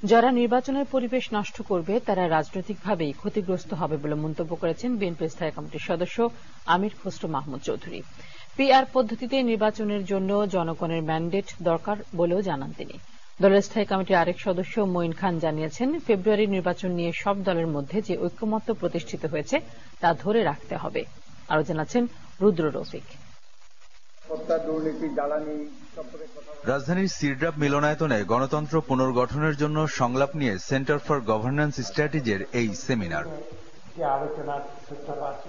যারা নির্বাচনের পরিবেশ নষ্ট করবে তারা রাজনৈতিকভাবেই ক্ষতিগ্রস্ত হবে বলে মন্তব্য করেছেন বিএনপির স্থায়ী কমিটির সদস্য আমির খসরু মাহমুদ চৌধুরী। পিআর পদ্ধতিতে নির্বাচনের জন্য জনগণের ম্যান্ডেট দরকার বলেও জানান তিনি। দলের স্থায়ী কমিটির আরেক সদস্য মঈন খান জানিয়েছেন, ফেব্রুয়ারির নির্বাচন নিয়ে সব দলের মধ্যে যে ঐকমত্য প্রতিষ্ঠিত হয়েছে তা ধরে রাখতে হবে। আরো জানাচ্ছেন রুদ্র রফিক। রাজধানীর সিরড্রাপ মিলনায়তনে গণতন্ত্র পুনর্গঠনের জন্য সংলাপ নিয়ে সেন্টার ফর গভর্নেন্স স্ট্র্যাটেজির এই সেমিনার।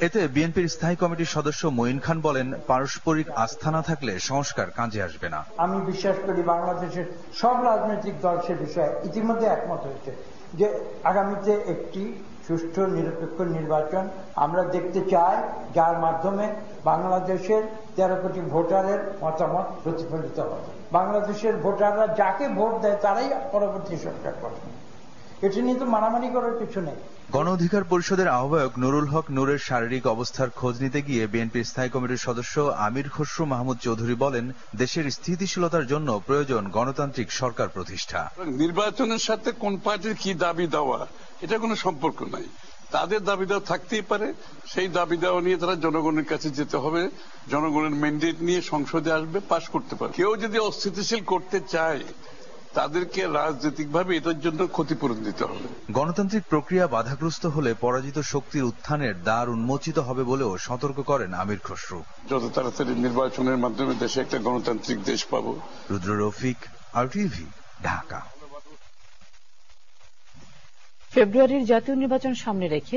এতে বিএনপির স্থায়ী কমিটির সদস্য মঈন খান বলেন, পারস্পরিক আস্থা না থাকলে সংস্কার কাজে আসবে না। আমি বিশ্বাস করি বাংলাদেশের সব রাজনৈতিক দল সে বিষয়ে ইতিমধ্যে একমত হয়েছে যে আগামীতে একটি সুষ্ঠু নিরপেক্ষ নির্বাচন আমরা দেখতে চাই, যার মাধ্যমে বাংলাদেশের 13 কোটি ভোটারের মতামত প্রতিফলিত হবে। বাংলাদেশের ভোটাররা যাকে ভোট দেয় তারাই পরবর্তী সরকার গঠন। এটা নিয়ে তো মারামারি করার কিছু নেই। গণ অধিকার পরিষদের আহ্বায়ক নুরুল হক নূরের শারীরিক অবস্থার খোঁজ নিতে গিয়ে বিএনপির স্থায়ী কমিটির সদস্য আমির খসরু মাহমুদ চৌধুরী বলেন, দেশের স্থিতিশীলতার জন্য প্রয়োজন গণতান্ত্রিক সরকার প্রতিষ্ঠা। নির্বাচনের সাথে কোন পার্টির কি দাবি দেওয়া এটা কোনো সম্পর্ক নাই। তাদের দাবি দেওয়া থাকতেই পারে, সেই দাবি দেওয়া নিয়ে তারা জনগণের কাছে যেতে হবে, জনগণের ম্যান্ডেট নিয়ে সংসদে আসবে, পাশ করতে পারে। কেউ যদি অস্থিতিশীল করতে চায় তাদেরকে রাজনৈতিকভাবে এটার জন্য ক্ষতিপূরণ দিতে হবে। গণতান্ত্রিক প্রক্রিয়া বাধাগ্রস্ত হলে পরাজিত শক্তির উত্থানের দ্বার উন্মোচিত হবে বলেও সতর্ক করেন আমির খসরু। যত তাড়াতাড়ি নির্বাচনের মাধ্যমে দেশে একটা গণতান্ত্রিক দেশ পাবো। রুদ্র রফিক, RTV, ঢাকা। ফেব্রুয়ারির জাতীয় নির্বাচন সামনে রেখে